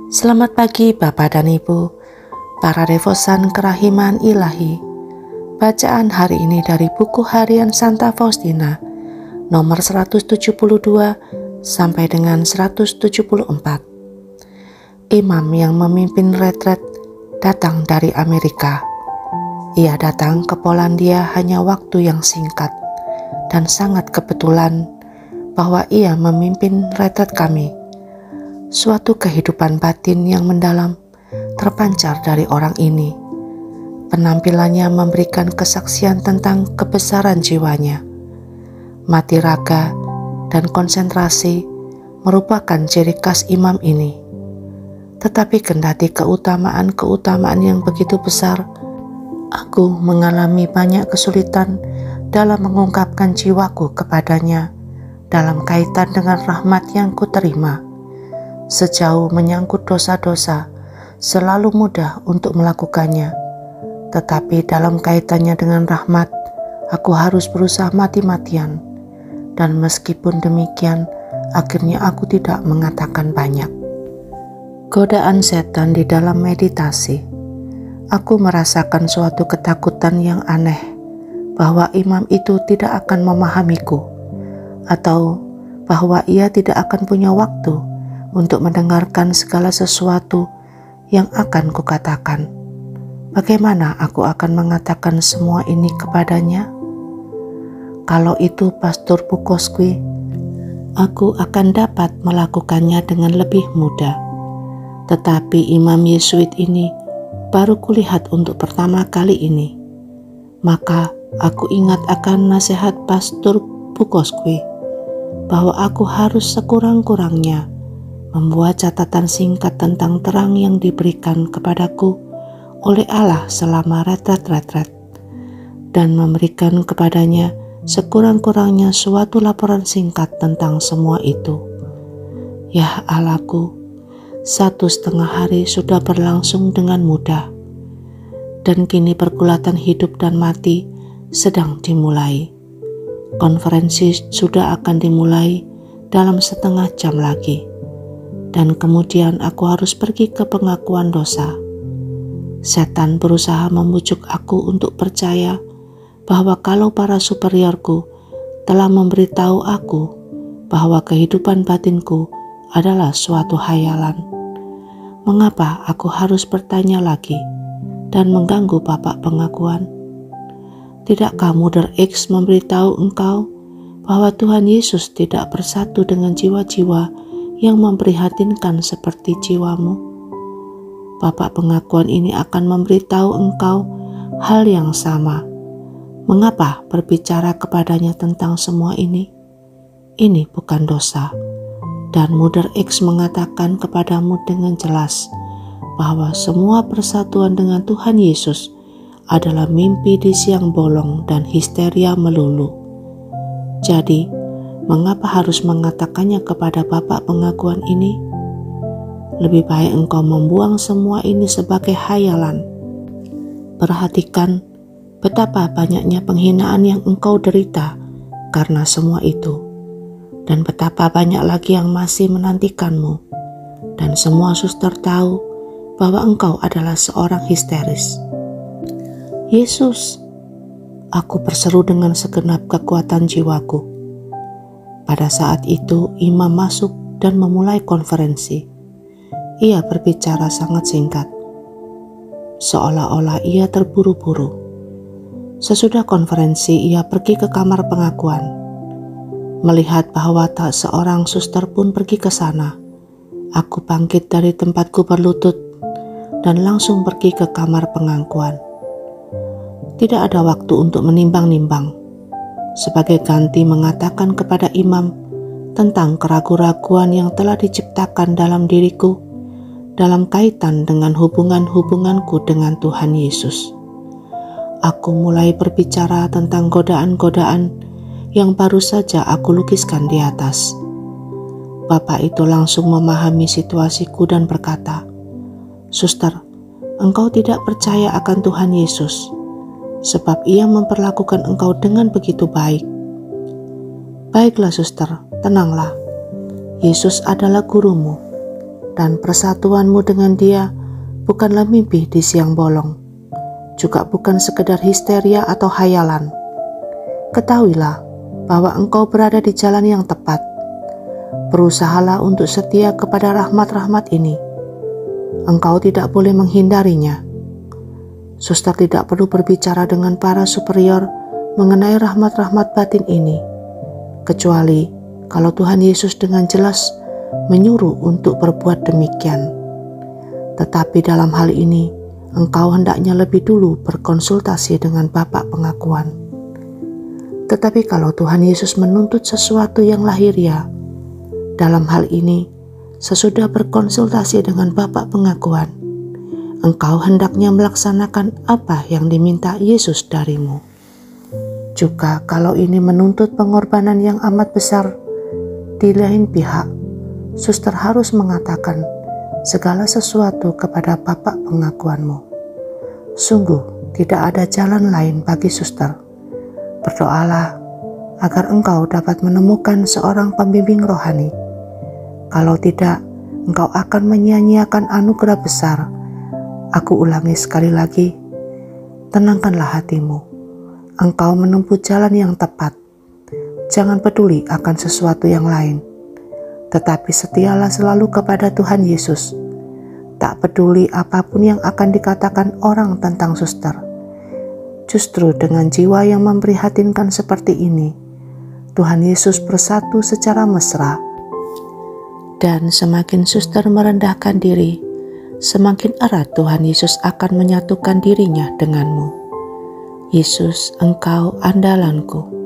Selamat pagi Bapak dan Ibu, para devosan kerahiman ilahi. Bacaan hari ini dari buku harian Santa Faustina, nomor 172 sampai dengan 174. Imam yang memimpin retret datang dari Amerika. Ia datang ke Polandia hanya waktu yang singkat, dan sangat kebetulan bahwa ia memimpin retret kami. Suatu kehidupan batin yang mendalam terpancar dari orang ini. Penampilannya memberikan kesaksian tentang kebesaran jiwanya. Mati raga dan konsentrasi merupakan ciri khas imam ini. Tetapi kendati keutamaan yang begitu besar, aku mengalami banyak kesulitan dalam mengungkapkan jiwaku kepadanya dalam kaitan dengan rahmat yang kuterima. Sejauh menyangkut dosa-dosa, selalu mudah untuk melakukannya. Tetapi dalam kaitannya dengan rahmat, aku harus berusaha mati-matian. Dan meskipun demikian, akhirnya aku tidak mengatakan banyak. Godaan setan di dalam meditasi. Aku merasakan suatu ketakutan yang aneh, bahwa imam itu tidak akan memahamiku, atau bahwa ia tidak akan punya waktu untuk mendengarkan segala sesuatu yang akan kukatakan. Bagaimana aku akan mengatakan semua ini kepadanya? Kalau itu Pastor Bukowski, aku akan dapat melakukannya dengan lebih mudah. Tetapi Imam Yesuit ini baru kulihat untuk pertama kali ini. Maka aku ingat akan nasihat Pastor Bukowski, bahwa aku harus sekurang-kurangnya membuat catatan singkat tentang terang yang diberikan kepadaku oleh Allah selama retret-retret, dan memberikan kepadanya sekurang-kurangnya suatu laporan singkat tentang semua itu. Ya Allahku, 1,5 hari sudah berlangsung dengan mudah, dan kini pergulatan hidup dan mati sedang dimulai. Konferensi sudah akan dimulai dalam setengah jam lagi. Dan kemudian aku harus pergi ke pengakuan dosa. Setan berusaha membujuk aku untuk percaya bahwa kalau para superiorku telah memberitahu aku bahwa kehidupan batinku adalah suatu hayalan, mengapa aku harus bertanya lagi dan mengganggu Bapak pengakuan? Tidakkah Mother X memberitahu engkau bahwa Tuhan Yesus tidak bersatu dengan jiwa-jiwa yang memprihatinkan seperti jiwamu? Bapak pengakuan ini akan memberitahu engkau hal yang sama. Mengapa berbicara kepadanya tentang semua ini? Ini bukan dosa. Dan Mother X mengatakan kepadamu dengan jelas bahwa semua persatuan dengan Tuhan Yesus adalah mimpi di siang bolong dan histeria melulu. Jadi, mengapa harus mengatakannya kepada Bapak pengakuan ini? Lebih baik engkau membuang semua ini sebagai hayalan. Perhatikan betapa banyaknya penghinaan yang engkau derita karena semua itu, dan betapa banyak lagi yang masih menantikanmu. Dan semua suster tahu bahwa engkau adalah seorang histeris. Yesus, aku berseru dengan segenap kekuatan jiwaku. Pada saat itu imam masuk dan memulai konferensi. Ia berbicara sangat singkat, seolah-olah ia terburu-buru. Sesudah konferensi ia pergi ke kamar pengakuan. Melihat bahwa tak seorang suster pun pergi ke sana, aku bangkit dari tempatku berlutut dan langsung pergi ke kamar pengakuan. Tidak ada waktu untuk menimbang-nimbang. Sebagai ganti mengatakan kepada imam tentang keraguan-raguan yang telah diciptakan dalam diriku dalam kaitan dengan hubunganku dengan Tuhan Yesus. Aku mulai berbicara tentang godaan-godaan yang baru saja aku lukiskan di atas. Bapak itu langsung memahami situasiku dan berkata, "Suster, engkau tidak percaya akan Tuhan Yesus, sebab ia memperlakukan engkau dengan begitu baik." Baiklah suster, tenanglah. Yesus adalah gurumu, dan persatuanmu dengan Dia bukanlah mimpi di siang bolong, juga bukan sekedar histeria atau hayalan. Ketahuilah bahwa engkau berada di jalan yang tepat. Berusahalah untuk setia kepada rahmat-rahmat ini. Engkau tidak boleh menghindarinya. Suster tidak perlu berbicara dengan para superior mengenai rahmat-rahmat batin ini, kecuali kalau Tuhan Yesus dengan jelas menyuruh untuk berbuat demikian. Tetapi dalam hal ini, engkau hendaknya lebih dulu berkonsultasi dengan Bapak pengakuan. Tetapi kalau Tuhan Yesus menuntut sesuatu yang lahiriah, dalam hal ini, sesudah berkonsultasi dengan Bapak pengakuan, engkau hendaknya melaksanakan apa yang diminta Yesus darimu. Juga kalau ini menuntut pengorbanan yang amat besar, di lain pihak, suster harus mengatakan segala sesuatu kepada Bapak pengakuanmu. Sungguh tidak ada jalan lain bagi suster. Berdoalah agar engkau dapat menemukan seorang pembimbing rohani. Kalau tidak, engkau akan menyia-nyiakan anugerah besar. Aku ulangi sekali lagi, tenangkanlah hatimu. Engkau menempuh jalan yang tepat. Jangan peduli akan sesuatu yang lain, tetapi setialah selalu kepada Tuhan Yesus. Tak peduli apapun yang akan dikatakan orang tentang suster. Justru dengan jiwa yang memprihatinkan seperti ini, Tuhan Yesus bersatu secara mesra. Dan semakin suster merendahkan diri, semakin erat Tuhan Yesus akan menyatukan dirinya denganmu. Yesus, engkau andalanku.